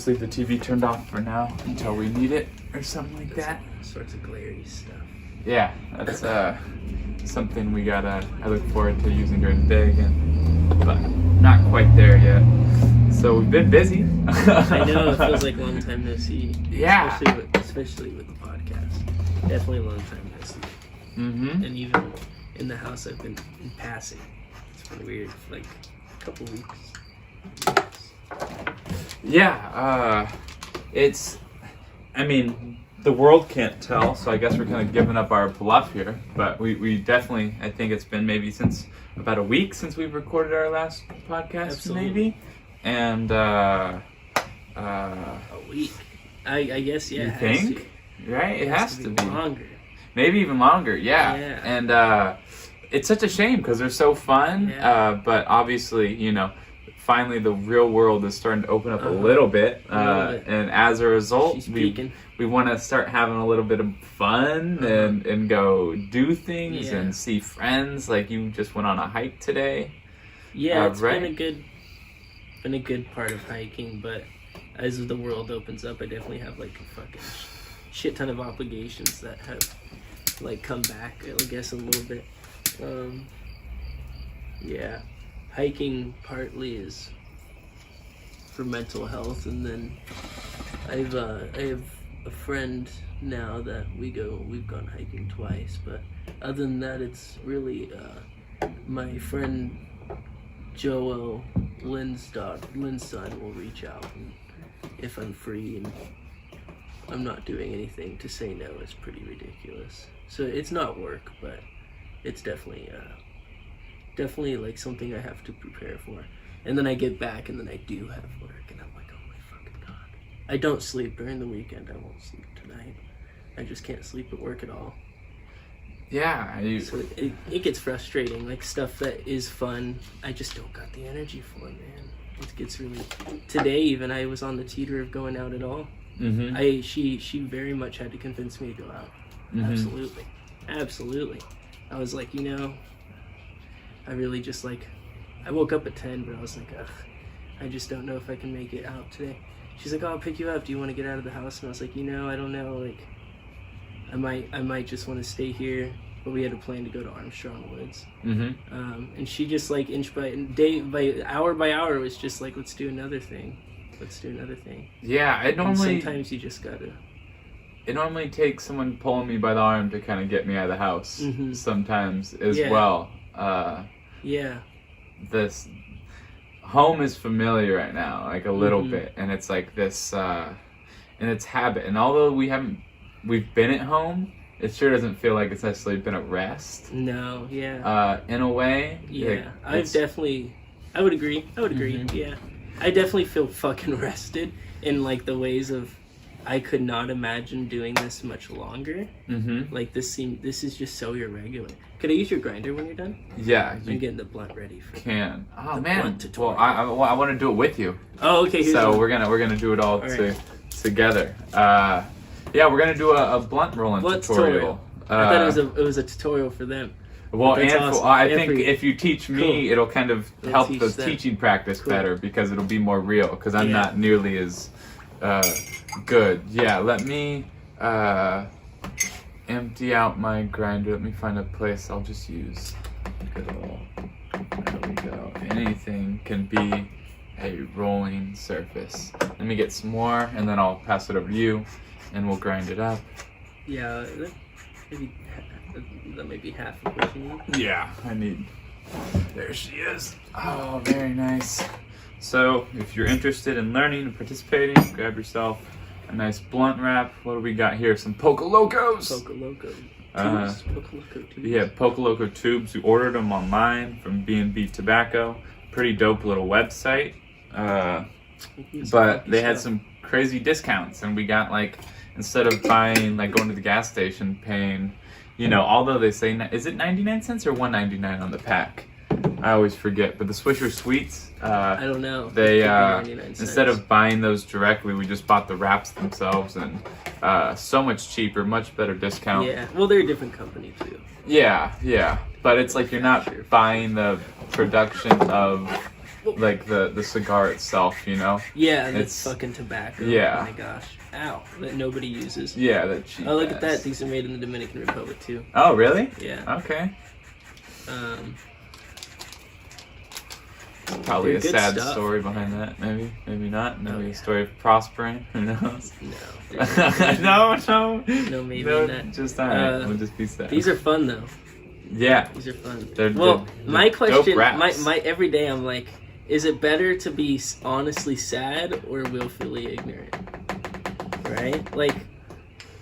just leave the TV turned off for now until we need it or something like that. All sorts of glary stuff. Yeah, that's something I look forward to using during the day again, but not quite there yet. So we've been busy. I know, it feels like a long time no see. Yeah. Especially with the podcast. Definitely a long time no see. Mm-hmm. And even in the house I've been in passing. It's been weird for like a couple weeks. Yeah, the world can't tell, so I guess we're kind of giving up our bluff here, but we definitely, I think it's been maybe since about a week since we've recorded our last podcast. Absolutely. Maybe, and A week. I guess, yeah. you it has think? to. Right? It has to be. Longer. Maybe even longer, yeah. Yeah. And it's such a shame because they're so fun, Yeah. but obviously, finally the real world is starting to open up a little bit, and as a result, we want to start having a little bit of fun and go do things and see friends. Like you just went on a hike today. Yeah, it's right? been a good part of hiking, but as the world opens up, I definitely have like a fucking shit ton of obligations that have like come back, I guess, a little bit. Yeah, hiking partly is for mental health, and then I have a friend now that we've gone hiking twice, but other than that, it's really my friend Joel Lindstad will reach out, and if I'm free and I'm not doing anything, to say no is pretty ridiculous. So it's not work, but it's definitely like something I have to prepare for. And then I get back and then I do have work and I'm like, oh my fucking god. I don't sleep during the weekend. I won't sleep tonight. I just can't sleep at work at all. Yeah. So it gets frustrating. Like stuff that is fun, I just don't got the energy for, man. It gets really... Today even, I was on the teeter of going out at all. Mm-hmm. She very much had to convince me to go out. Mm-hmm. Absolutely. I was like, I really just like... I woke up at 10, but I was like, ugh, I just don't know if I can make it out today. She's like, oh, I'll pick you up. Do you want to get out of the house? And I was like, I don't know. Like, I might just want to stay here. But we had a plan to go to Armstrong Woods. Mm-hmm. And she just like hour by hour was just like, let's do another thing. Yeah, sometimes you just gotta. It normally takes someone pulling me by the arm to kind of get me out of the house. Mm-hmm. Sometimes as well. Yeah. This home is familiar right now, like a little bit, and it's like this, and it's habit. And although we've been at home, it sure doesn't feel like it's necessarily been a rest. No, yeah. In a way. Yeah, I would agree. Mm-hmm. Yeah, I definitely feel fucking rested in like the ways of, I could not imagine doing this much longer. Mm-hmm. Like this is just so irregular. Could I use your grinder when you're done? Yeah. I'm getting the blunt ready for can. Oh man. Well, I want to do it with you. Oh, okay. So we're gonna do it all together. Yeah, we're gonna do a blunt rolling tutorial. I thought it was a tutorial for them. Well, I think if you teach me, it'll kind of help the teaching practice better because it'll be more real. Because I'm not nearly as good. Yeah, let me empty out my grinder. Let me find a place. I'll just use good old. There we go. Anything can be a rolling surface. Let me get some more, and then I'll pass it over to you, and we'll grind it up. Yeah, that may be half of what you need. Yeah, I need. There she is. Oh, very nice. So, if you're interested in learning and participating, grab yourself a nice blunt wrap. What do we got here? Some Poco Locos. Poco Loco tubes. Yeah, Poco Loco tubes. We ordered them online from B&B Tobacco. Pretty dope little website. But they had some crazy discounts, and we got like, instead of buying, like going to the gas station, paying, although they say, is it 99 cents or $1.99 on the pack? I always forget. But the Swisher Sweets, I don't know. They instead of buying those directly, we just bought the wraps themselves, and so much cheaper, much better discount. Yeah, well, they're a different company too. Yeah, but it's like you're not buying the production of like the cigar itself, you know? Yeah, and it's fucking tobacco. Yeah. Oh my gosh. Ow. That nobody uses. Yeah, that cheap. Oh, look at that. These are made in the Dominican Republic too. Oh, really? Yeah. Okay. Probably a sad story behind that. Maybe not. Maybe a story of prospering. Who knows? No. No, maybe not. Just alright. We'll just be sad. These are fun though. Yeah. These are fun. They're my question, raps. my every day, I'm like, is it better to be honestly sad or willfully ignorant? Right? Like,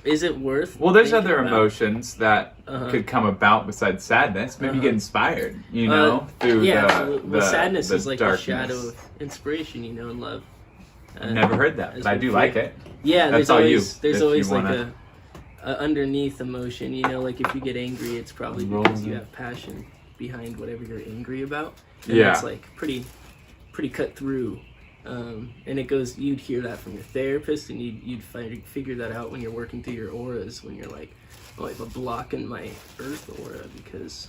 is it worth? Well, there's other emotions that could come about besides sadness. Maybe you get inspired, you know, through the sadness is like darkness. the shadow of inspiration, you know, and love. I've never heard that, but I do like it. Yeah, That's there's always like a underneath emotion, you know, like if you get angry, it's probably because you have passion behind whatever you're angry about. And it's like pretty cut through. And it goes, you'd hear that from your therapist, and you'd figure that out when you're working through your auras, when you're like, oh, I have a block in my earth aura because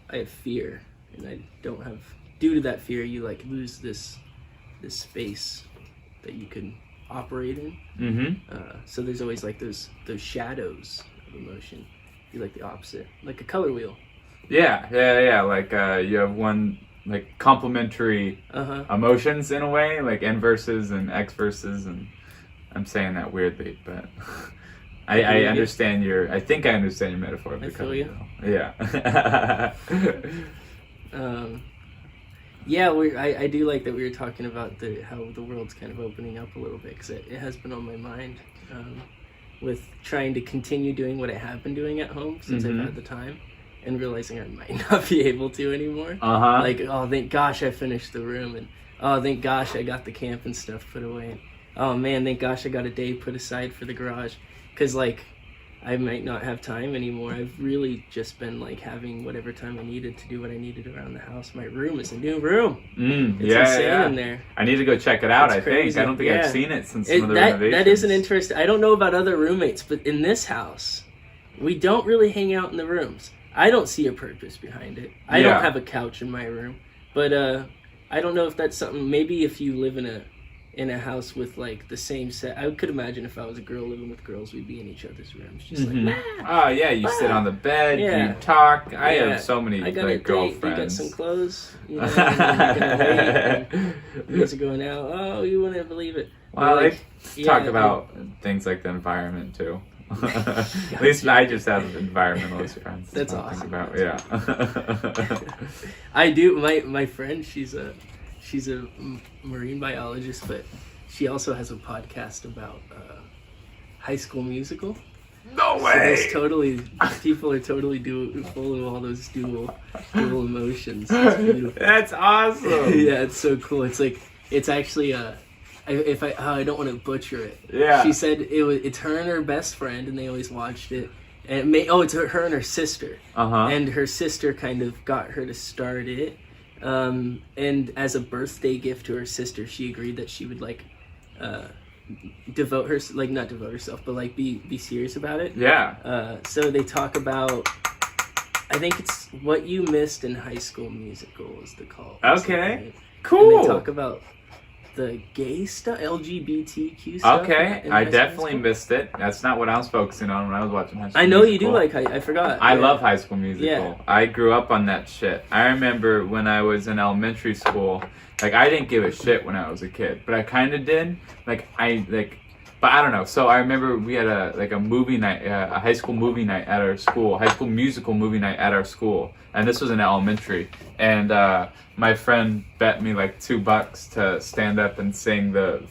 I have fear, and I don't have, due to that fear, you like lose this space that you can operate in. So there's always like those shadows of emotion. Be like the opposite, like a color wheel. Yeah. Like you have one, like complementary emotions in a way, like N verses and X verses, and I'm saying that weirdly, but I understand I think I understand your metaphor of the color wheel. Yeah. Yeah, I do like that we were talking about how the world's kind of opening up a little bit, because it has been on my mind with trying to continue doing what I have been doing at home since I've had the time, and realizing I might not be able to anymore. Like, oh, thank gosh I finished the room, and oh, thank gosh I got the camping stuff put away, and oh man, thank gosh I got a day put aside for the garage, because like I might not have time anymore. I've really just been like having whatever time I needed to do what I needed around the house. My room is a new room. It's insane in there. I need to go check it out. I don't think I've seen it since some of the renovations. That is an interesting. I don't know about other roommates, but in this house, we don't really hang out in the rooms. I don't see a purpose behind it. I don't have a couch in my room, but I don't know if that's something. Maybe if you live in a house with like the same set, I could imagine if I was a girl living with girls, we'd be in each other's rooms, just like, oh yeah, you sit on the bed, you talk. I have so many like girlfriends. You got some clothes, you know, and you're gonna wait, and you guys are going out. Oh, you wouldn't believe it. Well, like, talk about things like the environment too. At least I just have environmentalist friends. That's awesome. I do. My friend, she's a marine biologist, but she also has a podcast about High School Musical. No way! So people are totally full of all those dual emotions. It's beautiful. That's awesome. Yeah, it's so cool. It's like, it's actually I don't want to butcher it. Yeah. She said it's her and her best friend, and they always watched it. And it's her and her sister. And her sister kind of got her to start it. And as a birthday gift to her sister, she agreed that she would like not devote herself, but like be serious about it. So they talk about, I think it's What You Missed in High School Musical is the call. Okay, cool. And they talk about the gay stuff, LGBTQ stuff. Okay, I definitely missed it. That's not what I was focusing on when I was watching High School Musical. I know you do like I forgot. I love High School Musical. Yeah. I grew up on that shit. I remember when I was in elementary school, like I didn't give a shit when I was a kid, but I kind of did. But I don't know. So I remember we had a movie night, a high school movie night at our school, High School Musical movie night at our school, and this was in elementary. And my friend bet me like $2 to stand up and sing We're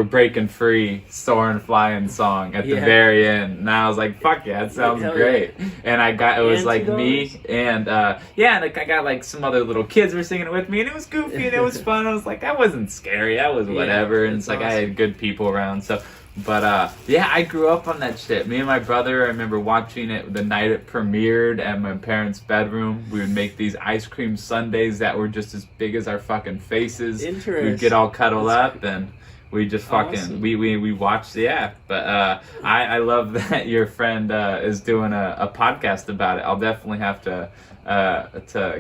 Breaking Free, Soaring Flying song at the very end. And I was like, fuck yeah, that sounds great. Yeah. And it was like me and like I got like some other little kids were singing it with me, and it was goofy and it was fun. I was like, that wasn't scary, that was whatever. And it's like awesome. I had good people around, so. But I grew up on that shit. Me and my brother, I remember watching it the night it premiered at my parents' bedroom. We would make these ice cream sundaes that were just as big as our fucking faces. Interesting. We'd get all cuddled up, and We just fucking Awesome. we watched. Yeah, but I love that your friend is doing a podcast about it. I'll definitely have to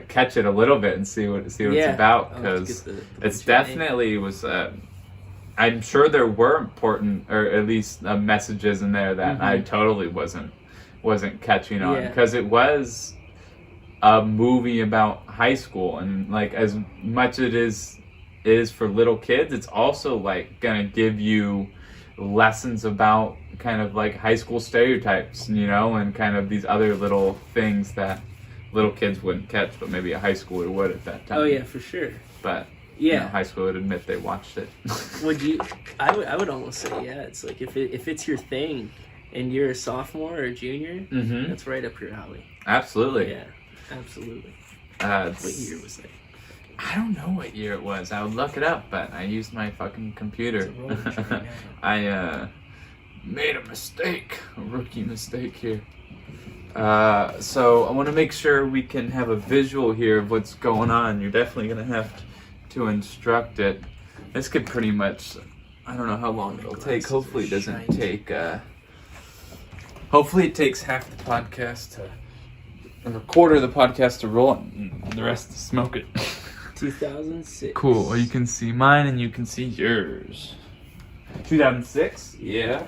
catch it a little bit and see what it's about, because it's definitely was. I'm sure there were important, or at least messages in there that I totally wasn't catching on, because it was a movie about high school, and like as much it is for little kids, it's also like gonna give you lessons about kind of like high school stereotypes, and kind of these other little things that little kids wouldn't catch, but maybe a high schooler would at that time. Oh yeah, for sure. But yeah, high school would admit they watched it. Would you? I would almost say it's like if it's your thing, and you're a sophomore or a junior, that's right up your alley. Absolutely. Yeah, absolutely. What year was that? I don't know what year it was. I would look it up, but I used my fucking computer. I made a mistake, a rookie mistake here. So I want to make sure we can have a visual here of what's going on. You're definitely going to have to instruct it. This could pretty much, I don't know how long it'll take. Hopefully it doesn't take, hopefully it takes half the podcast or a quarter of the podcast to roll it and the rest to smoke it. 2006. Cool. Well, you can see mine and you can see yours. 2006? Yeah.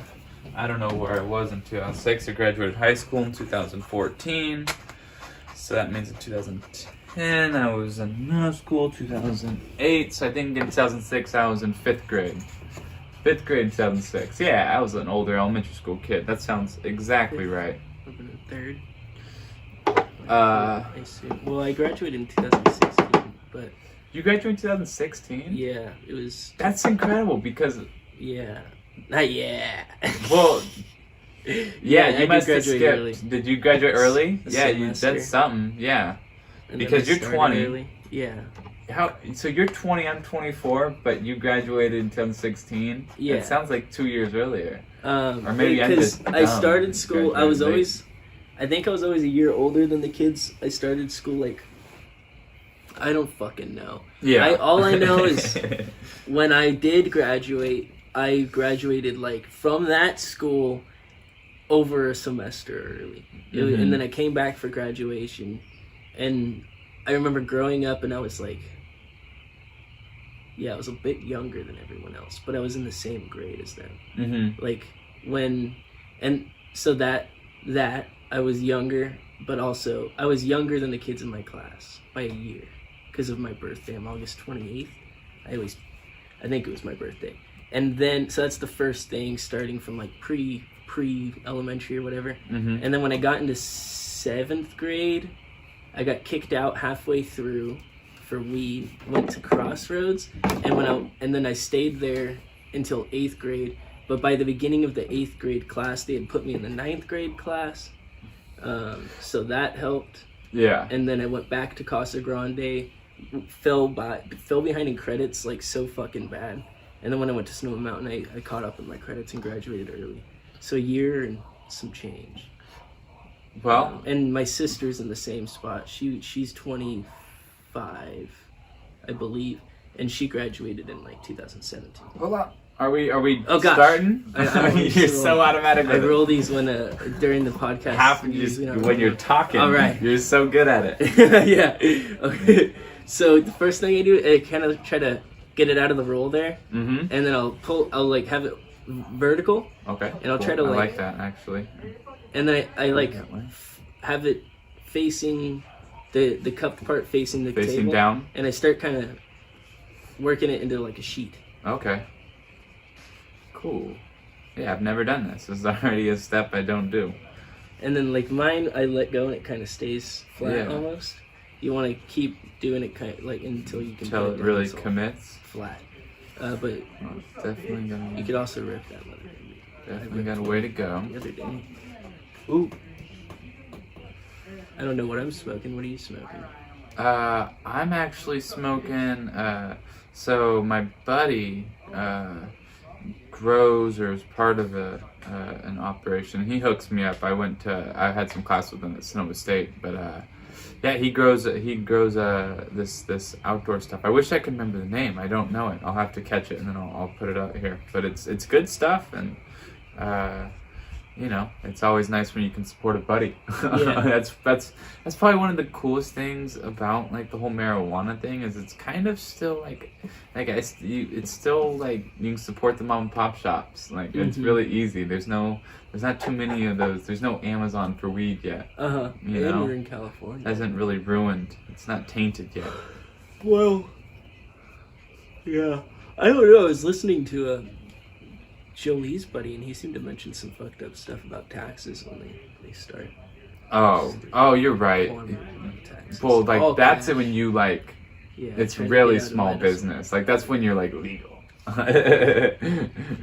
I don't know where I was in 2006. I graduated high school in 2014. So that means in 2010 I was in middle school, 2008. So I think in 2006 I was in 5th grade. 5th grade in 2006. Yeah, I was an older elementary school kid. That sounds exactly right. Up in the 3rd. I assume. Well, I graduated in 2016, but... You graduated in 2016? Yeah, it was... That's incredible, because... Yeah. Not yeah. Well... Yeah, you must have skipped. Early. Did you graduate early? A yeah, semester. You did something. Yeah, and because you're 20. Early. Yeah. How? So you're 20. I'm 24, but you graduated in 2016. Yeah. It sounds like 2 years earlier. Or maybe I'm just dumb. I started school. I was always. I think I was always a year older than the kids. I started school like. I don't fucking know. Yeah. All I know is when I did graduate, I graduated like from that school over a semester early. And then I came back for graduation. And I remember growing up and I was like, yeah, I was a bit younger than everyone else, but I was in the same grade as them. Like so that I was younger, but also I was younger than the kids in my class by a year because of my birthday. I'm August 28th. I think it was my birthday. And then, so that's the first thing, starting from like pre-elementary or whatever. And then when I got into 7th grade, I got kicked out halfway through for weed, went to Crossroads, and then I stayed there until 8th grade. But by the beginning of the 8th grade class, they had put me in the 9th grade class. So that helped. Yeah. And then I went back to Casa Grande, fell behind in credits like so fucking bad. And then when I went to Snow Mountain, I caught up in my credits and graduated early. So a year and some change. Well, and my sister's in the same spot. She's 25, I believe, and she graduated in like 2017. Hold on. Are we oh, gosh. starting? You're so automatic. I roll these when during the podcast. When you're talking. All right. You're so good at it. Yeah. Okay. So the first thing I do, I kind of try to get it out of the roll there, and then I'll like have it vertical. Okay. And I'll try to I like that actually. And then I like have it facing the cupped part facing the table. Down. And I start kind of working it into like a sheet. Okay. Cool. Yeah, I've never done this. This is already a step I don't do. And then like mine, I let go and it kind of stays flat almost. You want to keep doing it kind of like until you can. Until it really commits. Flat. But definitely gonna. You could also rip that leather. Definitely got a way to go. The other day. Ooh. I don't know what I'm smoking. What are you smoking? I'm actually smoking. So my buddy grows or is part of an operation. He hooks me up. I had some class with him at Sonoma State, but yeah, he grows this outdoor stuff. I wish I could remember the name. I don't know it. I'll have to catch it and then I'll put it out here. But it's good stuff, and you know, it's always nice when you can support a buddy. Yeah. that's probably one of the coolest things about like the whole marijuana thing is it's kind of still it's still like you can support the mom and pop shops. Like it's really easy. There's not too many of those. There's no Amazon for weed yet. You know, we're in California. Hasn't really ruined. It's not tainted yet. Well, yeah. I don't know. I was listening to Jolie's buddy, and he seemed to mention some fucked up stuff about taxes when they start. Oh, you're right. Well, like that's it when you like. Yeah, it's really small business. Like that's when you're like legal.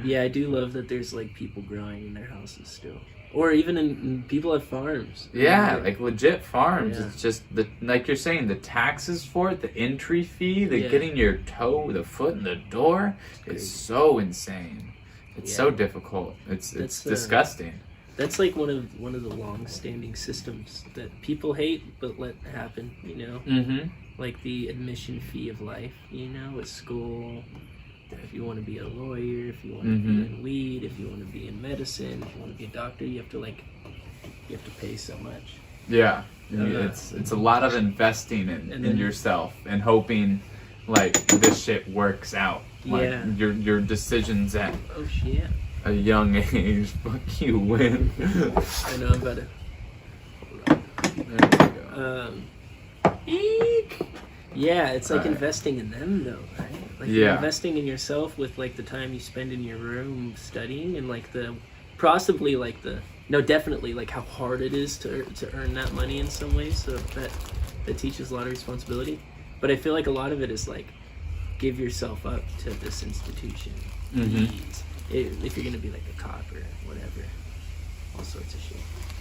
Yeah, I do love that there's like people growing in their houses still, or even in people have farms. Yeah, like legit farms. Yeah. It's just like you're saying, the taxes for it, the entry fee, getting your the foot in the door is so insane. It's so difficult. It's disgusting. That's like one of the long-standing systems that people hate but let happen. You know, like the admission fee of life. You know, at school. If you want to be a lawyer, if you want to be in weed, if you want to be in medicine, if you want to be a doctor, you have to pay so much. Yeah, it's a lot of investing in yourself and hoping like this shit works out. Like, your decisions at a young age. Fuck you, win. I know, I'm about to. There we go. Yeah, it's like investing in them though, right? Like you're investing in yourself with like the time you spend in your room studying and like definitely like how hard it is to earn that money in some ways. So that teaches a lot of responsibility. But I feel like a lot of it is like give yourself up to this institution. Please. If you're gonna be like a cop or whatever, all sorts of shit.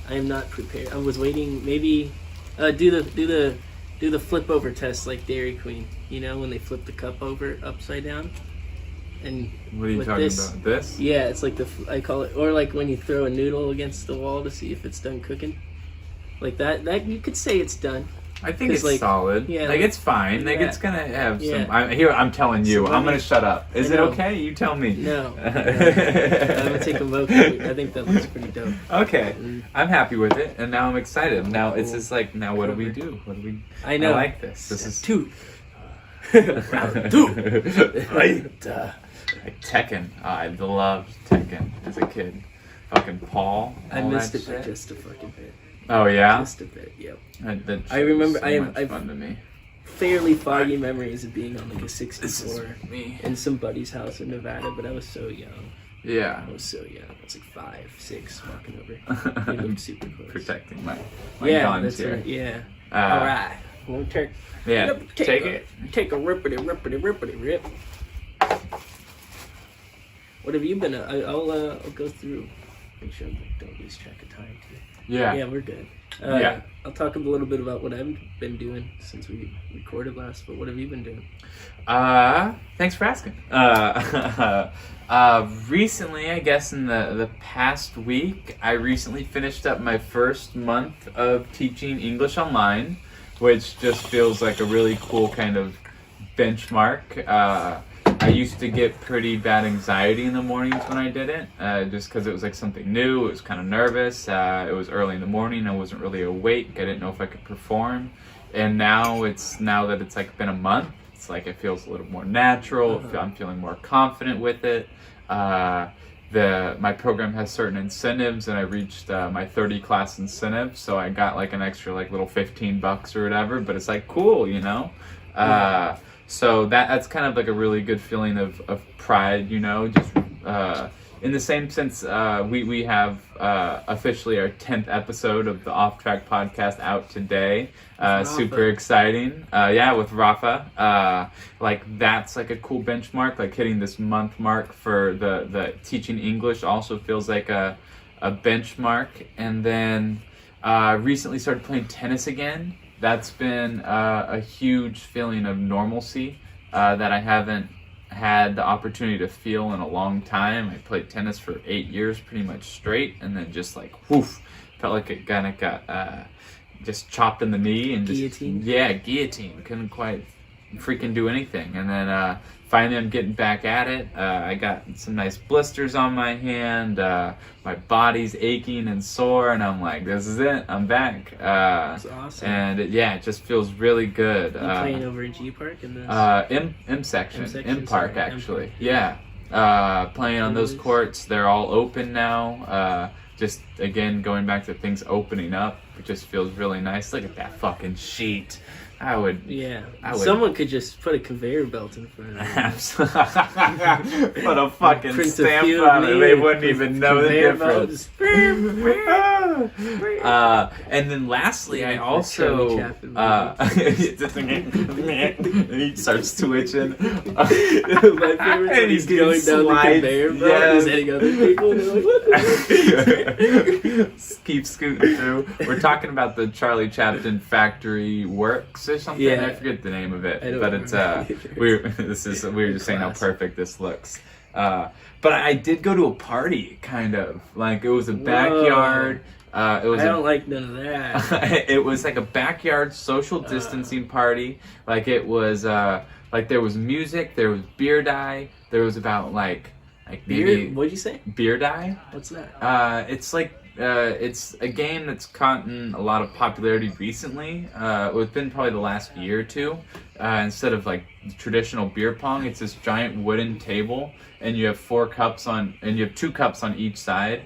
I am not prepared. I was waiting. Maybe do the flip over test like Dairy Queen. You know when they flip the cup over upside down. And what are you talking about? This? Yeah, it's like I call it, or like when you throw a noodle against the wall to see if it's done cooking. Like that you could say it's done. I think it's like, solid. Yeah, like it's fine. Like it's gonna have some. I'm telling you. I'm gonna shut up. Is it okay? You tell me. No. I'm gonna take a vote. I think that looks pretty dope. Okay, I'm happy with it, and now I'm excited. Now it's just like, now what do we do? What do we? I know. I like this. This is two. Round two. Right. Like Tekken. I loved Tekken as a kid. Fucking Paul. I missed it by just a fucking bit. Oh yeah. Just a bit. Yep. I remember. I've fun to me. Fairly foggy memories of being on like a 64 in some buddy's house in Nevada, but I was so young. Yeah. I was so young. I was like 5, 6, walking over. He lived super close. Protecting my guns here. Right. Yeah. All right. We'll take. Yeah. Take it. Take a rippity rip. What have you been? I'll go through. Make sure I don't lose track of time too. Yeah. Yeah, we're good. I'll talk a little bit about what I've been doing since we recorded last, but what have you been doing? Thanks for asking. Recently, I guess in the past week, I recently finished up my first month of teaching English online, which just feels like a really cool kind of benchmark. I used to get pretty bad anxiety in the mornings when I did it, just because it was like something new. It was kind of nervous. It was early in the morning. I wasn't really awake. I didn't know if I could perform. And now that it's like been a month, it's like it feels a little more natural. I'm feeling more confident with it. My program has certain incentives, and I reached my 30 class incentive, so I got like an extra like little $15 or whatever. But it's like cool, you know. So that's kind of like a really good feeling of pride, you know, just in the same sense, we have officially our 10th episode of the Off Track podcast out today. Super exciting. With Rafa. Like that's like a cool benchmark, like hitting this month mark for the teaching English also feels like a benchmark. And then recently started playing tennis again. That's been a huge feeling of normalcy that I haven't had the opportunity to feel in a long time. I played tennis for 8 years pretty much straight, and then just like, woof, felt like it kind of got just chopped in the knee and guillotine. Guillotine. Couldn't quite freaking do anything. And then finally I'm getting back at it. I got some nice blisters on my hand. My body's aching and sore, and I'm like, this is it. I'm back. That's awesome. And it just feels really good. You playing over in G Park in this? M section, M Park actually. Yeah. Playing on those courts. They're all open now. Just again going back to things opening up. It just feels really nice. Look at that fucking sheet. Someone could just put a conveyor belt in front of it. Put a fucking stamp on it. They wouldn't even know the difference. And then lastly, I also he starts twitching. My favorite when he's going down the conveyor belt and he's hitting other people. And they're like, what? Keep scooting through. We're talking about the Charlie Chaplin Factory Works or something. I forget the name of it, but it's we were just saying how perfect this looks. But I did go to a party, kind of like it was a backyard. I don't like none of that. It was like a backyard social distancing party. Like it was like there was music, there was beer dye, there was about like maybe what'd you say? Beer dye? What's that? It's like it's a game that's gotten a lot of popularity recently. It's been probably the last year or two. Instead of like traditional beer pong, it's this giant wooden table, and you have 4 cups and you have 2 cups on each side.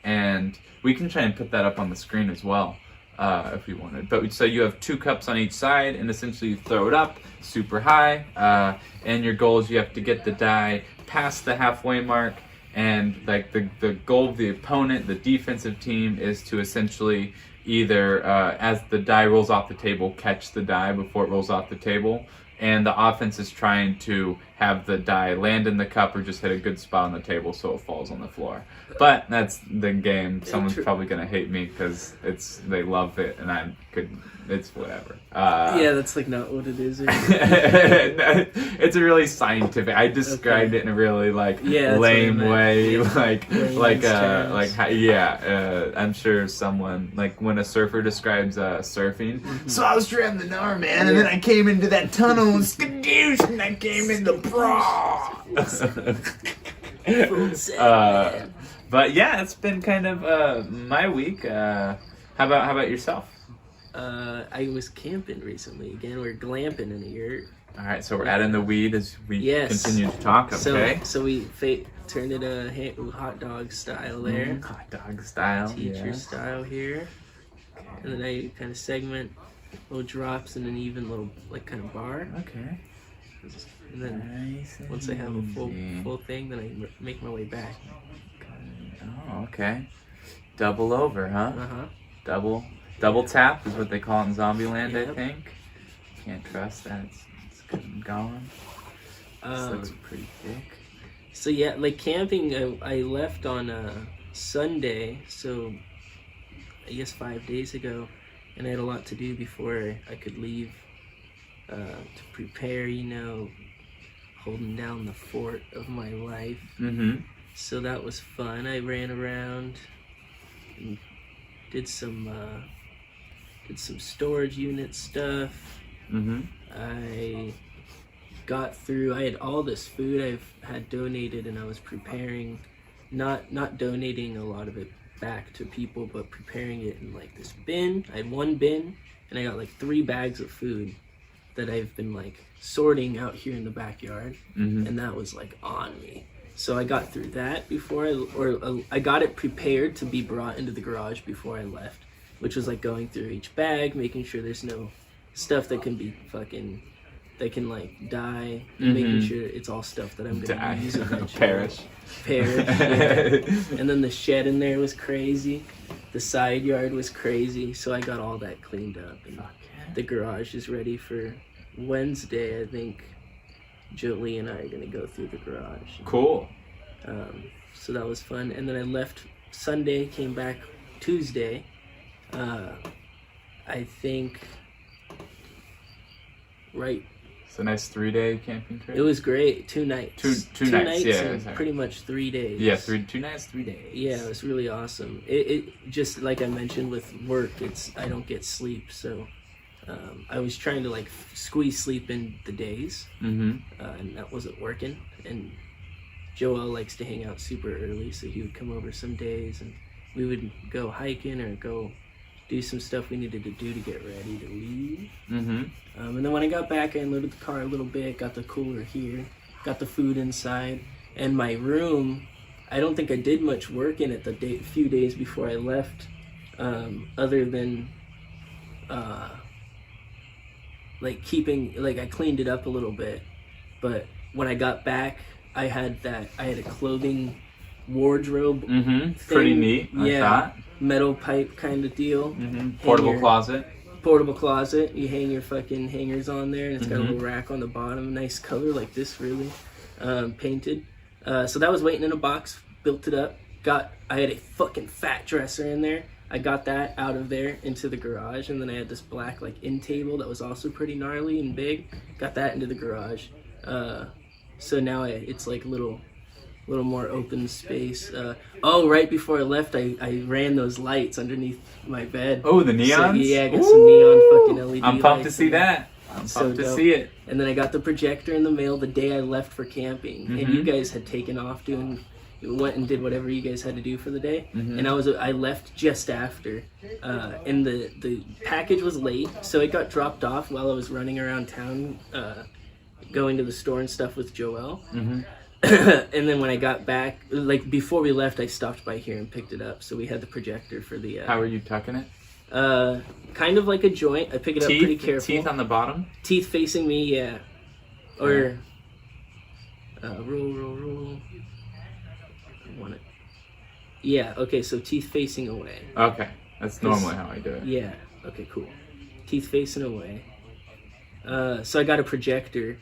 And we can try and put that up on the screen as well, if we wanted. But so you have 2 cups on each side, and essentially you throw it up super high. And your goal is you have to get the die past the halfway mark. And like the goal of the opponent, the defensive team, is to essentially either as the die rolls off the table, catch the die before it rolls off the table, and the offense is trying to have the die land in the cup or just hit a good spot on the table so it falls on the floor. But that's the game. Someone's probably gonna hate me because they love it, and it's whatever. That's like not what it is. It's a really scientific. I described it in a really lame way, I'm sure someone like when a surfer describes surfing. Mm-hmm. So I was driving the Nar, man, and then I came into that tunnel and skadoosh, and I came in the bra. But yeah, it's been kind of my week. How about yourself? I was camping recently. Again, we're glamping in a yurt. All right, so we're adding the weed as we continue to talk. Okay. So we turned it a hot dog style there. Hot dog style. Teacher style here. Okay. And then I kind of segment little drops and an even little kind of bar. Okay. And then once I have a full thing, then I make my way back. Oh, okay. Double over, huh? Uh-huh. Double tap is what they call it in Zombieland, I think. Can't trust that. It's good and gone. This looks pretty thick. So yeah, like camping, I left on Sunday, so I guess 5 days ago, and I had a lot to do before I could leave to prepare, holding down the fort of my life. Mm-hmm. So that was fun. I ran around and did some storage unit stuff. Mm-hmm. I got through. I had all this food I've had donated, and I was preparing, not donating a lot of it back to people, but preparing it in like this bin. I had one bin, and I got like 3 bags of food that I've been like sorting out here in the backyard, and that was like on me. So I got through that before I got it prepared to be brought into the garage before I left, which was like going through each bag, making sure there's no stuff that can be that can like die, making sure it's all stuff that I'm gonna use eventually. Perish. Yeah. And then the shed in there was crazy. The side yard was crazy. So I got all that cleaned up, and the garage is ready for Wednesday. I think Jolie and I are gonna go through the garage. Cool. So that was fun. And then I left Sunday, came back Tuesday. I think right It's a nice 3-day camping trip. It was great. 2 nights. Two nights. Yeah, and pretty much 3 days. Yeah, 2 nights, 3 days. Yeah, it was really awesome. It just like I mentioned with work, I don't get sleep, so I was trying to like squeeze sleep in the days, and that wasn't working. And Joel likes to hang out super early, so he would come over some days, and we would go hiking or go do some stuff we needed to do to get ready to leave. And then when I got back, I unloaded the car a little bit, got the cooler here, got the food inside, and my room, I don't think I did much work in it the few days before I left, other than like I cleaned it up a little bit. But when I got back, I had a clothing wardrobe thing. Pretty neat, I thought. Metal pipe kind of deal. Portable closet. Portable closet. You hang your fucking hangers on there, and it's got a little rack on the bottom. Nice color, like this, really. Painted. So that was waiting in a box. Built it up. I had a fucking fat dresser in there. I got that out of there into the garage, and then I had this black like end table that was also pretty gnarly and big. Got that into the garage. So now it's like a little more open space. Right before I left, I ran those lights underneath my bed. Oh, the neons? So, yeah, I got some neon fucking LED I'm pumped lights to see that. I'm pumped to see it. And then I got the projector in the mail the day I left for camping. And you guys had taken off went and did whatever you guys had to do for the day. And I left just after. And the package was late, so it got dropped off while I was running around town, going to the store and stuff with Joel. And then when I got back, like before we left, I stopped by here and picked it up. So we had the projector for the. How are you tucking it? Kind of like a joint. I pick it up pretty careful. Teeth on the bottom. Teeth facing me, yeah. Or roll. I want it. Yeah. Okay. So teeth facing away. Okay, that's normally how I do it. Yeah. Okay. Cool. Teeth facing away. So I got a projector.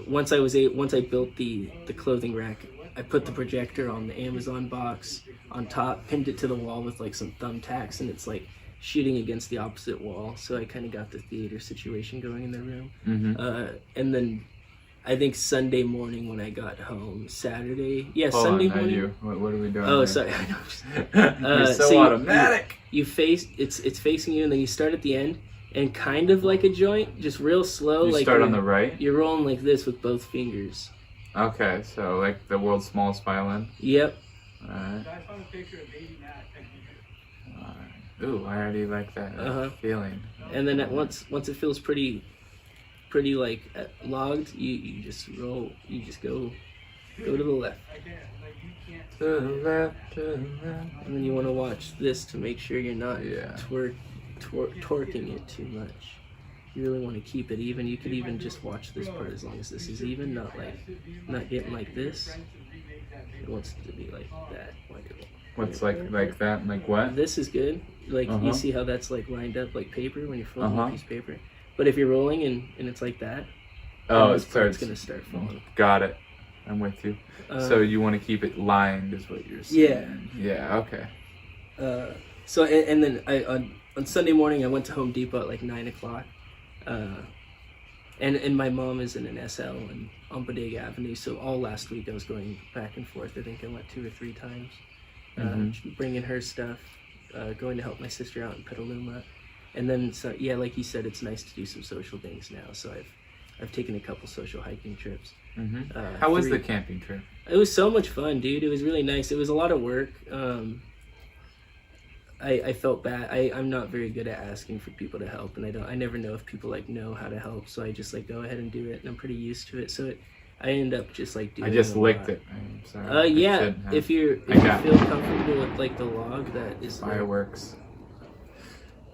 Once I built the clothing rack, I put the projector on the Amazon box on top, pinned it to the wall with like some thumbtacks, and it's like shooting against the opposite wall. So I kind of got the theater situation going in the room. And then I think Sunday morning when I got home, Saturday, Sunday morning. What are we doing? Oh, here? sorry. I know. You're so automatic. It's facing you, and then you start at the end. And kind of like a joint, just real slow. You start on the right? You're rolling like this with both fingers. Okay, so like the world's smallest violin? Yep. Alright. Ooh, I already like that feeling. And then once it feels pretty like logged, you just roll, you just go to the left. To the left, to the left. And then you want to watch this to make sure you're not torquing it too much. You really want to keep it even. You could even just watch this part as long as this is even, not getting like this. It wants to be like that. What's like that? Like what? This is good. Like you see how that's like lined up like paper when you're folding a piece of paper. But if you're rolling and it's like that, it's gonna start falling. Got it. I'm with you. So you want to keep it lined, is what you're saying? Yeah. Okay. So and then on Sunday morning, I went to Home Depot at like 9 o'clock. And my mom is in an SL on Bodega Avenue, so all last week I was going back and forth. I think I went 2 or 3 times, bringing her stuff, going to help my sister out in Petaluma. And then, like you said, it's nice to do some social things now. So I've taken a couple social hiking trips. How was the camping trip? It was so much fun, dude. It was really nice. It was a lot of work. I felt bad. I'm not very good at asking for people to help, and I never know if people like know how to help, so I just like go ahead and do it, and I'm pretty used to it. So I end up just like doing. I just licked it. I'm sorry. Yeah. If you feel comfortable with like the log that is fireworks.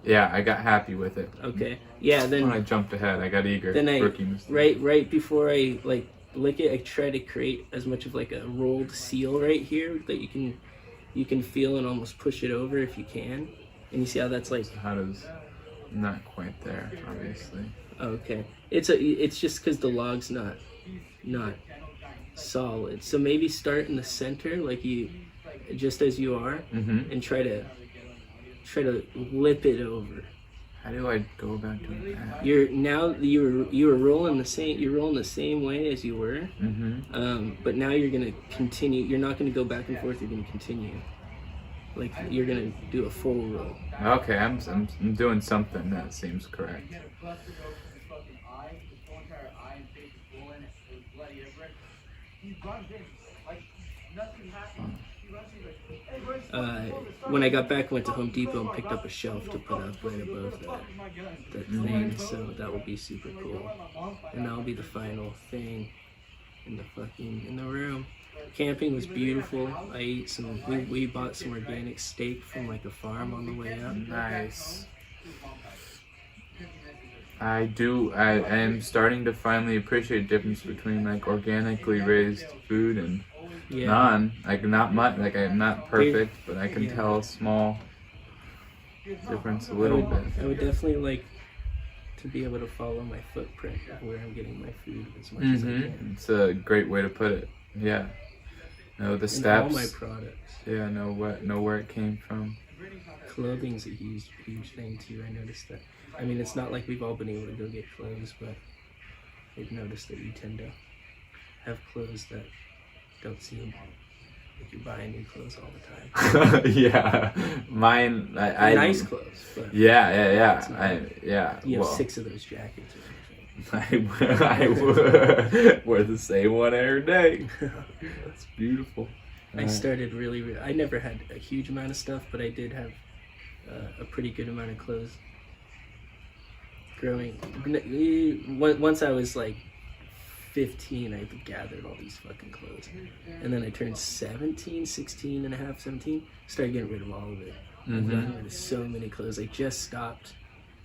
Yeah, I got happy with it. Okay. Yeah. Then when I jumped ahead, I got eager. Then Rookie mistake. right before I like lick it, I try to create as much of like a rolled seal right here that you can feel and almost push it over if you can. And you see how that's like... How does... Not quite there, obviously. Okay. It's just because the log's not solid. So maybe start in the center, like you, just as you are, and try to lip it over. How do I go about doing that? You were rolling the same. You're rolling the same way as you were. But now you're gonna continue. You're not gonna go back and forth. You're gonna continue. Like you're gonna do a full roll. Okay, I'm doing something that seems correct. When I got back, I went to Home Depot and picked up a shelf to put up right above that thing. So that will be super cool, and that'll be the final thing in the room. Camping was beautiful. I ate we bought some organic steak from like a farm on the way up. Nice. I am starting to finally appreciate the difference between like organically raised food and not much, like I'm not perfect, but I can tell a small difference a little bit. I would definitely like to be able to follow my footprint of where I'm getting my food as much as I can. It's a great way to put it. Yeah. Know the steps. And all my products. Yeah, know where it came from. Clothing's a huge thing too. I noticed that. I mean, it's not like we've all been able to go get clothes, but I've noticed that you tend to have clothes that don't seem like you're buying new clothes all the time. Yeah, mine. I nice clothes. But yeah. You have 6 of those jackets. I wear the same one every day. That's beautiful. I started really. I never had a huge amount of stuff, but I did have a pretty good amount of clothes. Once I was like 15, I gathered all these fucking clothes. And then I turned 17, 16 and a half, 17, started getting rid of all of it. I've gotten rid of so many clothes. I just got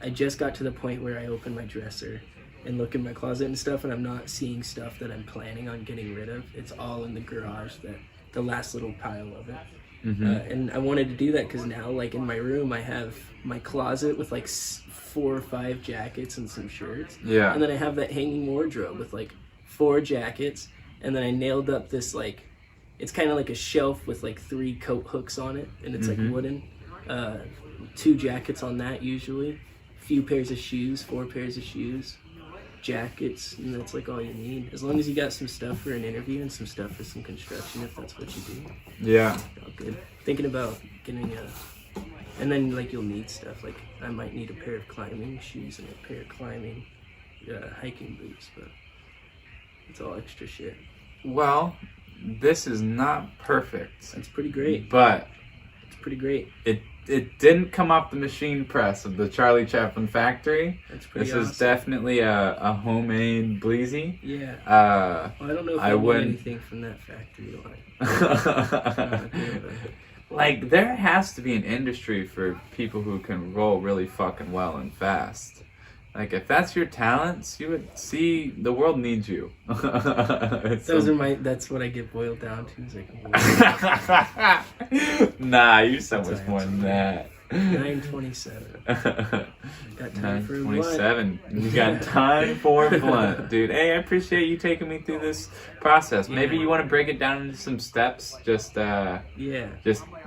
to the point where I open my dresser and look in my closet and stuff, and I'm not seeing stuff that I'm planning on getting rid of. It's all in the garage, the last little pile of it. And I wanted to do that because now, like in my room, I have my closet with like 4 or 5 jackets and some shirts. Yeah. And then I have that hanging wardrobe with like 4 jackets, and then I nailed up this like, it's kind of like a shelf with like 3 coat hooks on it, and it's like wooden. 2 jackets on that usually, a few pairs of shoes, 4 pairs of shoes, jackets, and that's like all you need. As long as you got some stuff for an interview and some stuff for some construction, if that's what you do. Yeah. All good. Thinking about getting and then like you'll need stuff. Like I might need a pair of climbing shoes and a pair of climbing hiking boots, but it's all extra shit. Well, this is not perfect. That's pretty great. But it's pretty great. It didn't come off the machine press of the Charlie Chaplin factory. That's pretty awesome. Is definitely a homemade bleezy. Yeah. Well, I don't know if I want anything from that factory line. Like, there has to be an industry for people who can roll really fucking well and fast. Like, if that's your talents, you would see the world needs you. That's what I get boiled down to. Is like, nah, you're so much more than that. 9:27. Got time for a blunt. 9:27. You got time for a blunt, dude. Hey, I appreciate you taking me through this process. Maybe you want to break it down into some steps, just to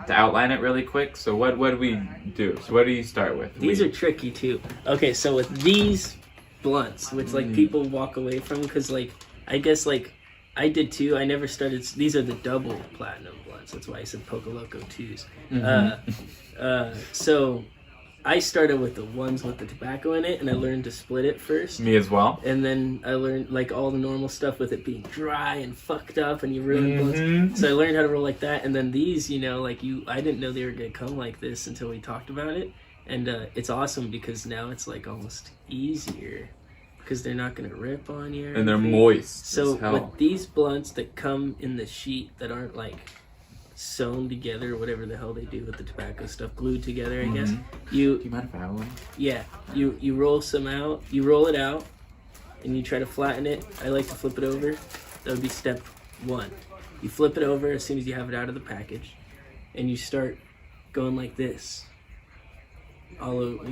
outline it really quick. So what do we do? So what do you start with? These are tricky too. Okay, so with these blunts, which like people walk away from, because like I guess like I did too. I never started. These are the double platinum blunts. That's why I said Poco Loco 2s. So I started with the ones with the tobacco in it, and I learned to split it first. Me as well. And then I learned like all the normal stuff with it being dry and fucked up, and you ruin blunts. So I learned how to roll like that. And then these, I didn't know they were gonna come like this until we talked about it. And it's awesome because now it's like almost easier because they're not gonna rip on you. And they're moist. So with these blunts that come in the sheet that aren't like sewn together or whatever the hell they do with the tobacco stuff, glued together, I guess. Do you mind if I have one? Yeah, you roll some out, you roll it out, and you try to flatten it. I like to flip it over. That would be step 1. You flip it over as soon as you have it out of the package, and you start going like this. All over,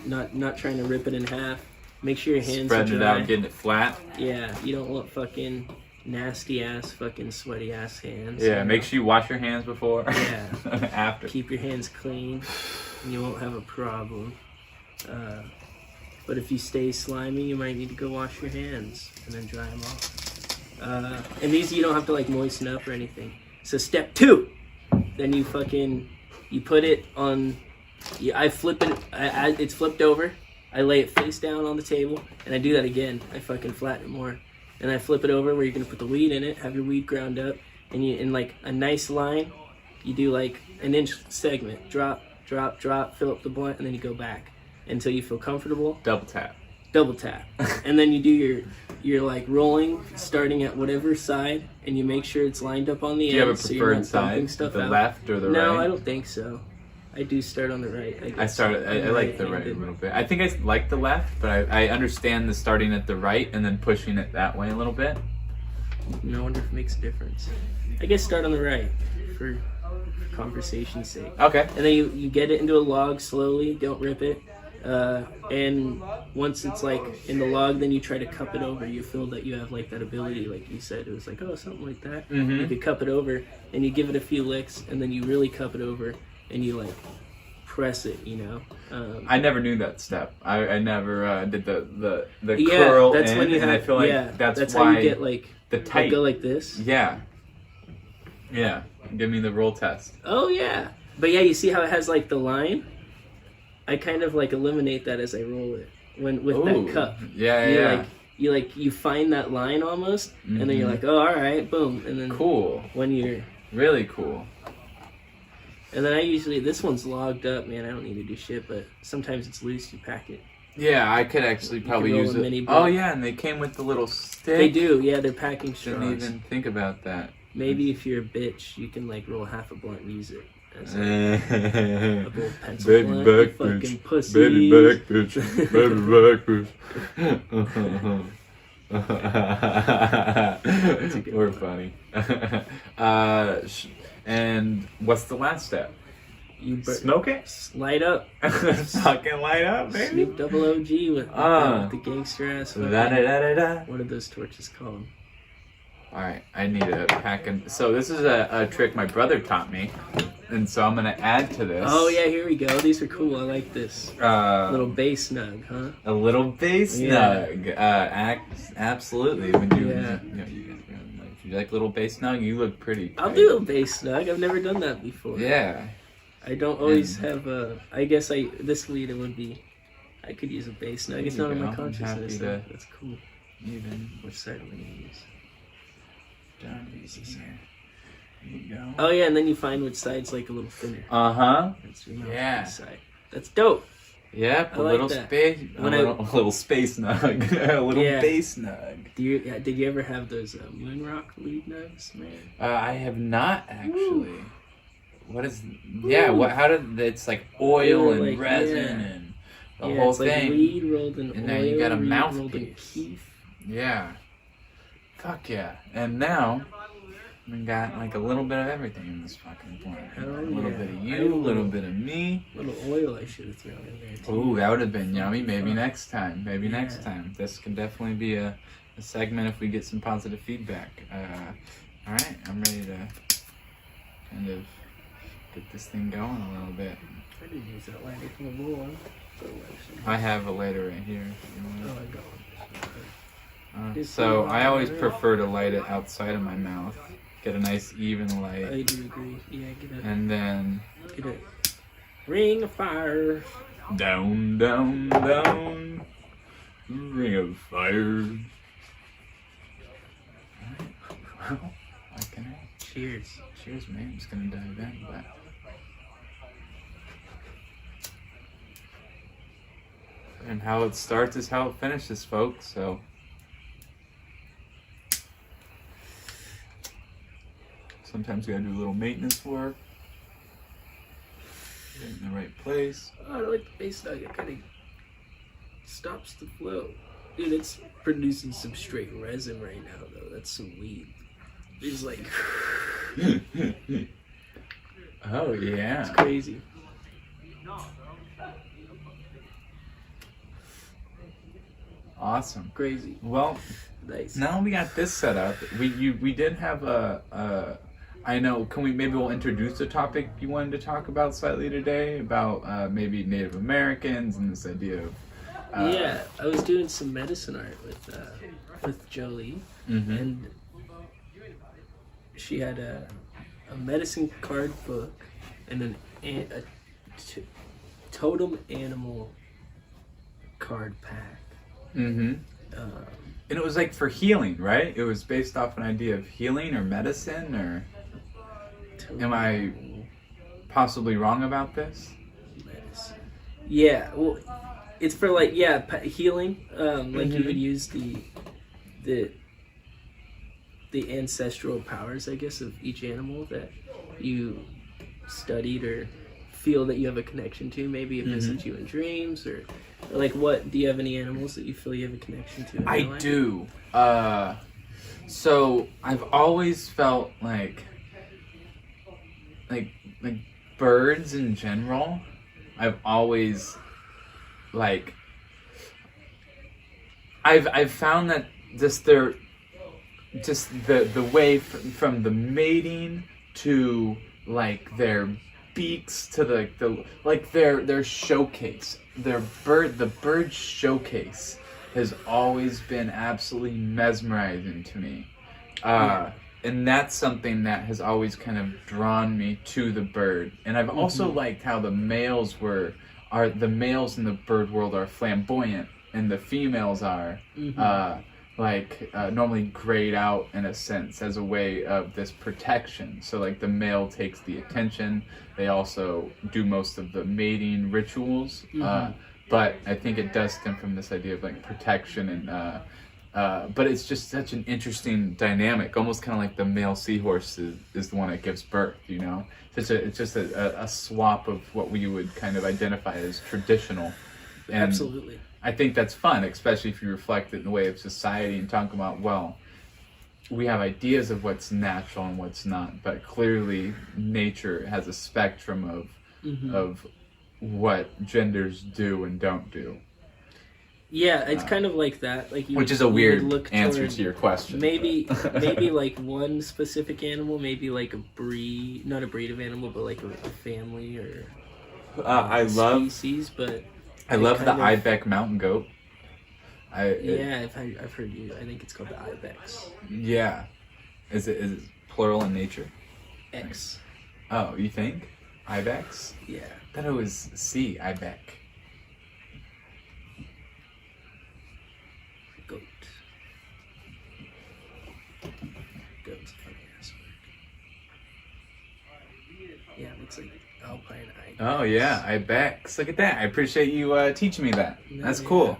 not trying to rip it in half. Make sure your hands spreading are dry. it out, getting it flat. Yeah, you don't want fucking nasty ass, fucking sweaty ass hands. Yeah, make sure you wash your hands before. Yeah. After. Keep your hands clean, and you won't have a problem. But if you stay slimy, you might need to go wash your hands and then dry them off. And these you don't have to like moisten up or anything. So step 2, then you put it on. I flip it. It's flipped over. I lay it face down on the table, and I do that again. I fucking flatten it more, and I flip it over where you're gonna put the weed in it. Have your weed ground up, and you in like a nice line. You do like an inch segment. Drop, drop, drop. Fill up the blunt, and then you go back until you feel comfortable. Double tap. And then you do your like rolling, starting at whatever side, and you make sure it's lined up on the end. Do you have a so you're preferred not dumping side? stuff The out. left or the right? No, I don't think so. I do start on the right. I like the right a little bit. I think I like the left, but I understand the starting at the right and then pushing it that way a little bit. No wonder if it makes a difference. I guess start on the right for conversation's sake. Okay. And then you get it into a log slowly. Don't rip it. And once it's like in the log, then you try to cup it over. You feel that you have like that ability, like you said. It was like, oh, something like that. Mm-hmm. You could cup it over, and you give it a few licks, and then you really cup it over, and you like press it. You know. I never knew that step. I never did the Yeah, curl that's in, when you and have, I feel like yeah, that's how why you get like the tight. go like this. Yeah. Give me the roll test. Oh yeah, but yeah, you see how it has like the line. I kind of like eliminate that as I roll it with that cup. Yeah. You find that line almost, and then you're like, oh, all right, boom, and then cool. When you're really cool. And then I usually this one's logged up, man. I don't need to do shit, but sometimes it's loose. You pack it. Yeah, I could actually probably use it. Oh yeah, and they came with the little stick. They do. Yeah, they're packing straws. Didn't even think about that. Maybe if you're a bitch, you can like roll half a blunt and use it. As a little pencil baby blunt, back you bitch. fucking pussies. Baby back bitch. Baby back bitch. We're funny. And what's the last step? You smoke it? Light up. Fucking light up, baby. Snoop Double OG with the gangster ass. Da, da, da, da, da. What are those torches called? Alright, I need to pack in. So this is a trick my brother taught me. And so I'm going to add to this. Oh yeah, here we go. These are cool. I like this. Little bass snug, huh? A little bass snug. Absolutely. When if you like little bass snug, you look pretty tight. I'll do a bass snug. I've never done that before. Yeah. I don't always have a. I guess this weed it would be. I could use a bass snug. It's not in my consciousness. That's cool. Which side do we use? Down easy here. There you go. Oh yeah, and then you find which side's like a little thinner. That's your mouth side. That's dope. Yep, a little space. A little space nug. A little bass nug. Did you ever have those moon rock weed nugs, man? I have not actually. What is? How did it's like oil and like, resin and the whole it's thing? Like weed rolled in oil. And now you got a mouthpiece. Yeah. Fuck yeah! And now we got like a little bit of everything in this fucking blunt. A little bit of you, a little bit of me. A little oil I should have thrown in there too. Ooh, that would have been yummy. Maybe next time. Next time. This can definitely be a segment if we get some positive feedback. All right, I'm ready to kind of get this thing going a little bit. I didn't use that lighter from the blue one. I have a lighter right here. I got one. So I always prefer to light it outside of my mouth. Get a nice even light. I do agree. Yeah, and then get a ring of fire. Down, down, down. Ring of fire. Alright. Well, cheers. Cheers, man. I'm just gonna dive in, but and how it starts is how it finishes, folks, so sometimes you gotta do a little maintenance work. Get in the right place. Oh, I like the bass nug. It kind of stops the flow. Dude, it's producing some straight resin right now, though. That's some weed. It's like... Oh, yeah. It's crazy. Awesome. Crazy. Well, nice. Now we got this set up. We did have a I know, we'll introduce the topic you wanted to talk about slightly today, about maybe Native Americans and this idea of... yeah, I was doing some medicine art with Jolie, and she had a medicine card book and a totem animal card pack. And it was like for healing, right? It was based off an idea of healing or medicine, or am I possibly wrong about this? Medicine. Yeah, well, it's for like healing. Like you would use the ancestral powers, I guess, of each animal that you studied or feel that you have a connection to. Maybe it visits you in dreams, or like, what do you have any animals that you feel you have a connection to? I do. So I've always felt like birds in general. I've always I've found that the way from the mating to like their beaks to their showcase, the bird showcase has always been absolutely mesmerizing to me. And that's something that has always kind of drawn me to the bird. And I've also liked how the males in the bird world are flamboyant, and the females are normally grayed out in a sense as a way of this protection. So like the male takes the attention. They also do most of the mating rituals. But I think it does stem from this idea of like protection and but it's just such an interesting dynamic, almost kind of like the male seahorse is the one that gives birth, you know? It's just a swap of what we would kind of identify as traditional. And absolutely. I think that's fun, especially if you reflect it in the way of society and talk about, well, we have ideas of what's natural and what's not, but clearly nature has a spectrum of what genders do and don't do. Yeah, it's kind of like that. Like which is a weird answer to your question. Maybe like one specific animal, maybe like a breed, not a breed of animal, but like a family or species. But I love the ibex mountain goat. I've heard you. I think it's called the ibex. Yeah, is it plural in nature? X. Oh, you think ibex? Yeah. I thought it was C, ibex. Goat. Goat's a funny ass word. Yeah, it looks like alpine ibex. Oh yeah, ibex. Look at that. I appreciate you teaching me that. That's cool.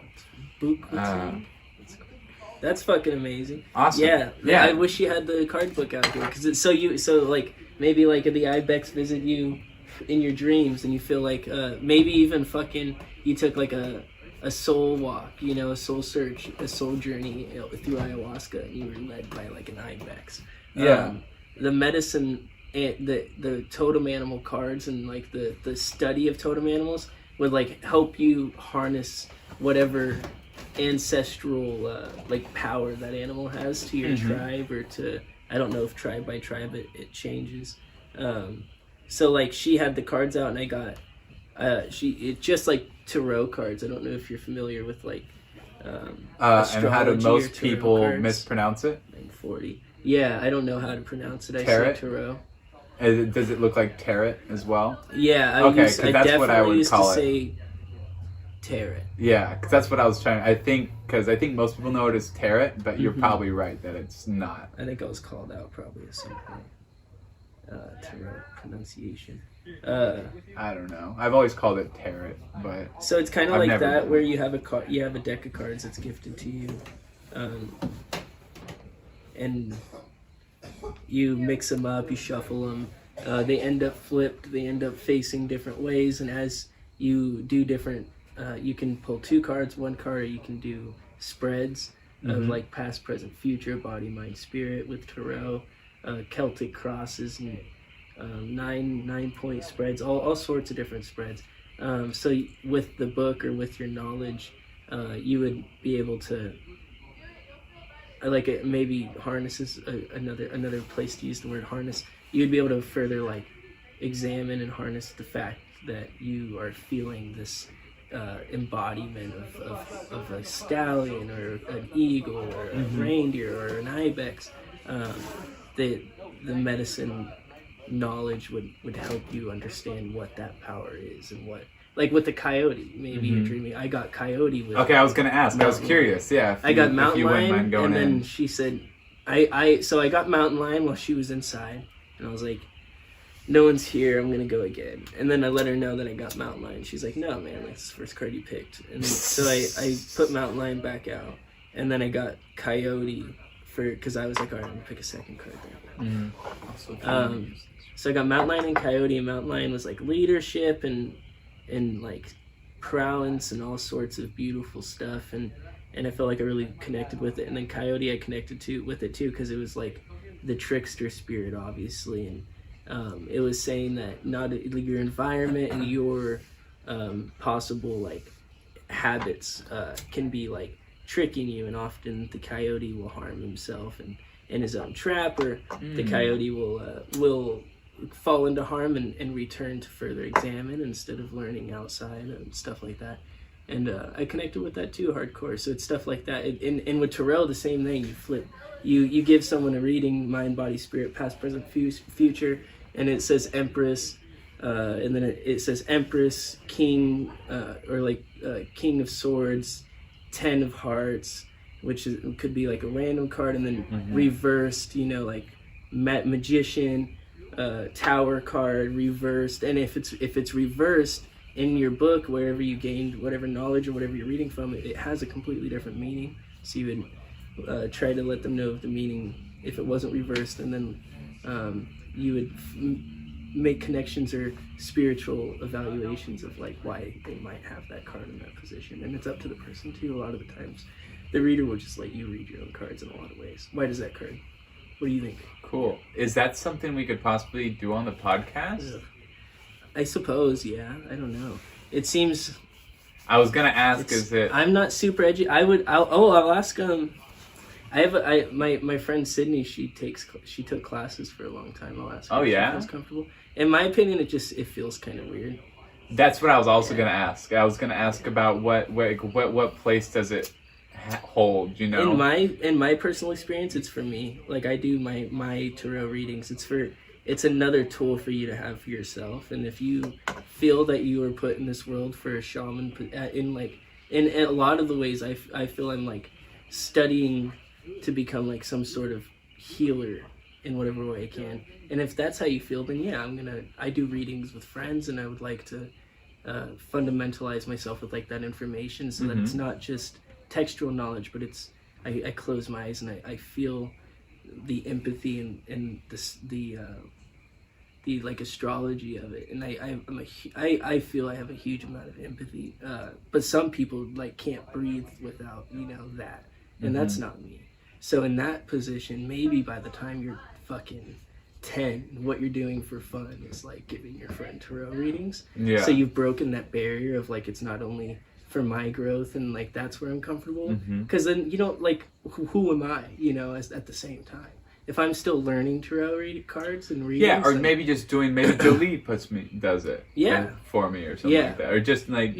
That's fucking amazing. Awesome. Yeah. I wish you had the card book out here, because maybe like the ibex visit you in your dreams, and you feel like maybe even fucking you took like a soul walk, you know, a soul search, a soul journey through ayahuasca, and you were led by like an ibex. Yeah. The medicine and the totem animal cards and like the study of totem animals would like help you harness whatever ancestral like power that animal has to your tribe, or to, I don't know if tribe by tribe it changes. So like she had the cards out, and I got just like tarot cards. I don't know if you're familiar with like and how do most people cards. Mispronounce it? 940. Yeah, I don't know how to pronounce it. I say tarot. Does it look like tarot as well? Yeah, that's what I would call it. Say tarot. Yeah, because that's what I was trying. I think most people know it as tarot, but you're probably right that it's not. I think I was called out probably at some point. Tarot pronunciation. I don't know. I've always called it tarot, but so it's kind of like that, where you have a deck of cards that's gifted to you, and you mix them up, you shuffle them. They end up flipped. They end up facing different ways, and as you do different, you can pull 2 cards, 1 card, or you can do spreads of like past, present, future, body, mind, spirit with tarot. Celtic crosses and 9-point spreads, all sorts of different spreads. So with the book or with your knowledge, you would be able to, maybe harness is another place to use the word harness. you'd be able to further like examine and harness the fact that you are feeling this embodiment of a stallion or an eagle or a reindeer or an ibex. The medicine knowledge would help you understand what that power is and what, like with the coyote, maybe you're dreaming. I got coyote with. Okay, I was gonna ask. I was curious. Yeah, I got mountain lion, and then she said, so I got mountain lion while she was inside, and I was like, no one's here, I'm gonna go again. And then I let her know that I got mountain lion. She's like, no man, that's the first card you picked. And so I put mountain lion back out, and then I got coyote because I was like, all right, I'm gonna pick a second card there. So I got mountain lion and coyote, and mountain lion was like leadership and like prowess and all sorts of beautiful stuff, and I felt like I really connected with it. And then coyote I connected with it too, because it was like the trickster spirit, obviously, and it was saying that not your environment and your possible like habits can be like tricking you, and often the coyote will harm himself and in his own trap, or the coyote will fall into harm and return to further examine instead of learning outside and stuff like that. And I connected with that too, hardcore. So it's stuff like that. And with Tarot, the same thing. You flip, you give someone a reading, mind, body, spirit, past, present, future, and it says Empress, and then it says Empress, King, or like King of Swords, 10 of Hearts, which could be like a random card, and then reversed, like Magician, Tower card reversed. And if it's reversed in your book, wherever you gained whatever knowledge or whatever you're reading from, it has a completely different meaning. So you would try to let them know of the meaning if it wasn't reversed, and then you would make connections or spiritual evaluations of like why they might have that card in that position. And it's up to the person too. A lot of the times the reader will just let you read your own cards in a lot of ways. Why does that card? What do you think? Cool. Is that something we could possibly do on the podcast? I suppose, yeah. I don't know. It seems... I was going to ask, I'm not super I'll ask my friend Sydney, she took classes for a long time. I'll ask her if she feels comfortable. In my opinion, it feels kind of weird. That's what I was also going to ask. I was going to ask about what place does it hold, In my personal experience, it's for me. Like, I do my tarot readings. It's another tool for you to have for yourself. And if you feel that you are put in this world for a shaman, in a lot of the ways, I feel I'm like studying to become like some sort of healer in whatever way I can. And if that's how you feel, then yeah, I do readings with friends, and I would like to fundamentalize myself with like that information, so that it's not just textual knowledge, but I close my eyes and I feel the empathy and the like astrology of it, and I feel I have a huge amount of empathy, but some people like can't breathe without that, and that's not me. So in that position, maybe by the time you're fucking 10, what you're doing for fun is like giving your friend tarot readings. So you've broken that barrier of like, it's not only for my growth, and like that's where I'm comfortable, because then like who am I at the same time if I'm still learning tarot cards and readings, or maybe just doing, maybe Jolie does it for me or something like that, or just like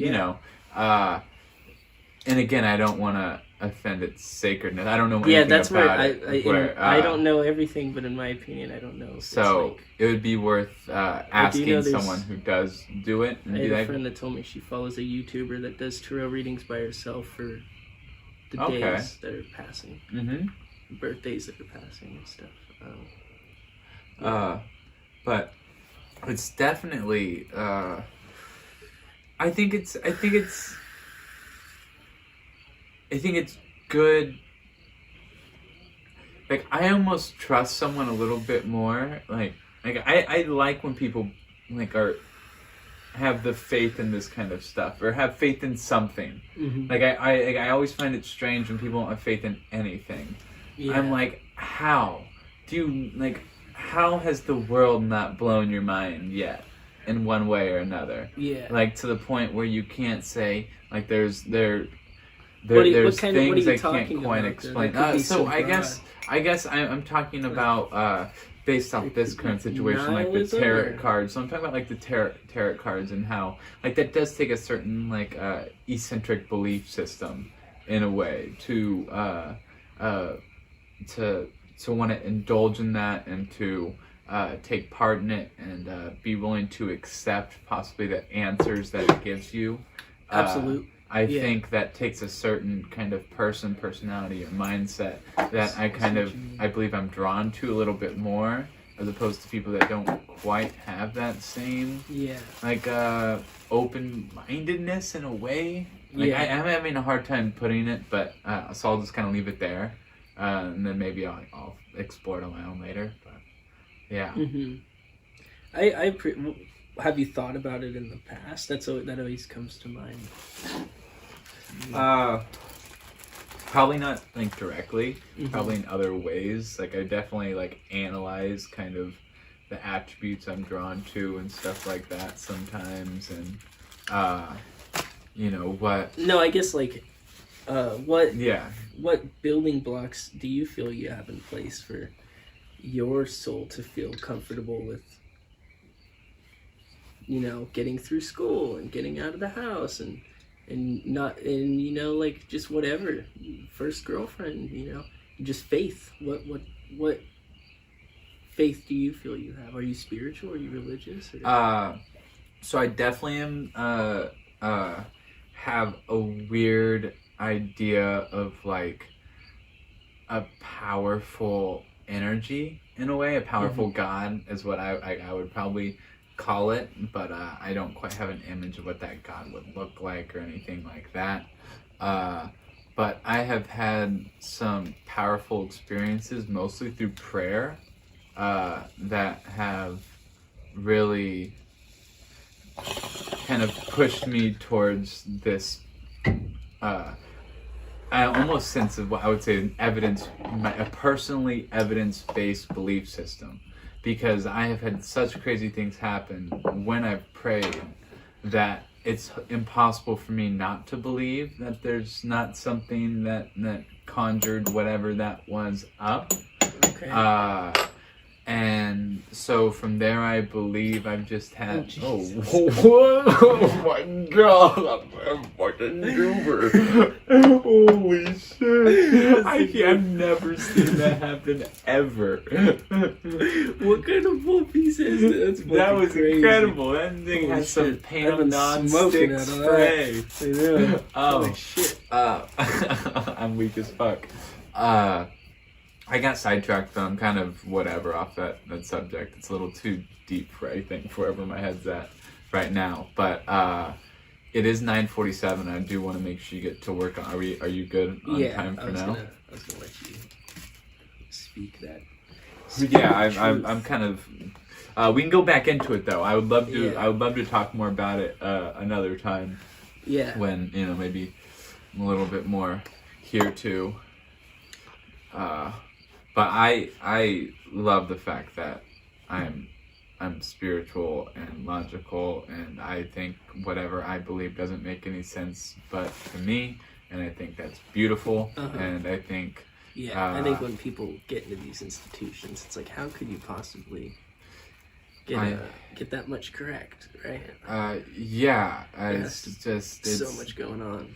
and again, I don't want to offend its sacredness. I don't know anything that's about where I don't know everything, but in my opinion, I don't know. So it would be worth asking someone who does do it. And I have a friend that told me she follows a YouTuber that does tarot readings by herself for the days that are passing, birthdays that are passing and stuff. But it's definitely. I think it's good. Like, I almost trust someone a little bit more. Like I like when people like have the faith in this kind of stuff, or have faith in something. Like I always find it strange when people don't have faith in anything. I'm like, how has the world not blown your mind yet in one way or another? Like, to the point where you can't say like there's things I can't quite explain. So I guess I'm talking about based off this current situation, like the tarot cards. So I'm talking about like the tarot cards and how like that does take a certain like eccentric belief system in a way to want to indulge in that and to take part in it and be willing to accept possibly the answers that it gives you. Absolutely. I think that takes a certain kind of personality or mindset that I believe I'm drawn to a little bit more, as opposed to people that don't quite have that same like open-mindedness in a way. Like, I'm having a hard time putting it, but so I'll just kind of leave it there, and then maybe I'll explore it on my own later. But yeah. Have you thought about it in the past? That always comes to mind. Probably not like directly. Probably in other ways. Like I definitely like analyze kind of the attributes I'm drawn to and stuff like that sometimes, and you know what? No, I guess like what building blocks do you feel you have in place for your soul to feel comfortable with, you know, getting through school and getting out of the house and you know, like just whatever, first girlfriend, you know, just faith. What faith do you feel you have? Are you spiritual? Are you religious? Or? So I definitely am have a weird idea of like a powerful energy in a way. A powerful God is what I would probably call it, but I don't quite have an image of what that God would look like or anything like that. But I have had some powerful experiences, mostly through prayer, that have really kind of pushed me towards this I almost sense of what I would say a personally evidence-based belief system, because I have had such crazy things happen when I've prayed that it's impossible for me not to believe that there's not something that conjured whatever that was up. Okay. And so from there, I believe I've just had. Oh my God! I'm fucking goober. Holy shit! I've never seen that happen ever. What kind of full piece is that? That was crazy. Incredible. That thing has some Pam non-stick spray. I know. Oh Holy shit! I'm weak as fuck. I got sidetracked though. I'm kind of whatever off that subject. It's a little too deep for anything for wherever my head's at right now. But it is 9:47. I do want to make sure you get to work on. Are you good on time for now? I was gonna let you speak that. I'm kind of. We can go back into it though. I would love to. I would love to talk more about it another time. Yeah. When maybe I'm a little bit more here too. But I love the fact that I'm spiritual and logical, and I think whatever I believe doesn't make any sense but to me, and I think that's beautiful. And I think I think when people get into these institutions, it's like, how could you possibly get that much correct, right? It's so much going on.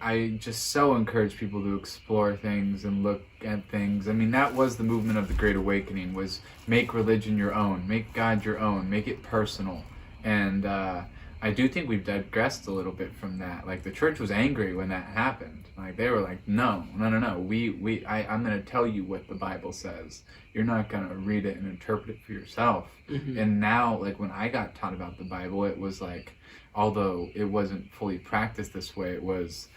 I just so encourage people to explore things and look at things. I mean, that was the movement of the Great Awakening, was make religion your own, make God your own, make it personal. And I do think we've digressed a little bit from that. Like, the church was angry when that happened. Like, they were like, no. I'm going to tell you what the Bible says. You're not going to read it and interpret it for yourself. And now, like, when I got taught about the Bible, it was like, although it wasn't fully practiced this way, it was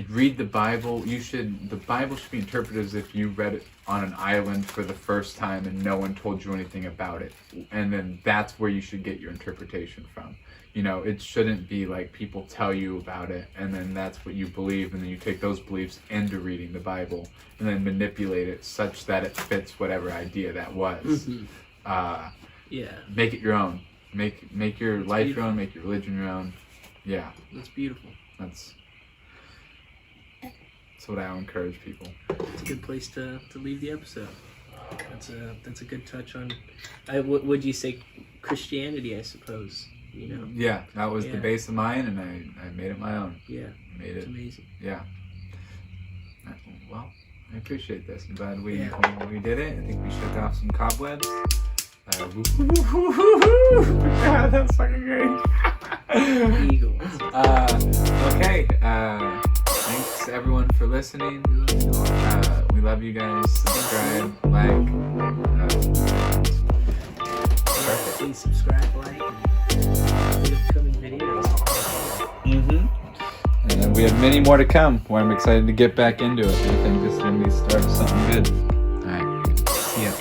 read the Bible. The Bible should be interpreted as if you read it on an island for the first time and no one told you anything about it. And then that's where you should get your interpretation from. It shouldn't be like people tell you about it and then that's what you believe, and then you take those beliefs into reading the Bible and then manipulate it such that it fits whatever idea that was. Make it your own. Make your life your own, make your religion your own. Yeah. That's beautiful. That's what I encourage people. It's a good place to leave the episode. That's a good touch on. Would you say Christianity? I suppose. Yeah, that was the base of mine, and I made it my own. Yeah, made it amazing. Yeah. Well, I appreciate this. I'm glad we did it. I think we shook off some cobwebs. God, that's fucking great. Eagles. Okay. Thanks everyone for listening. We love you guys. Subscribe, like. Please subscribe, like, and upcoming videos. And we have many more to come. Where I'm excited to get back into it. I think this is gonna be the start of something good. All right. See ya.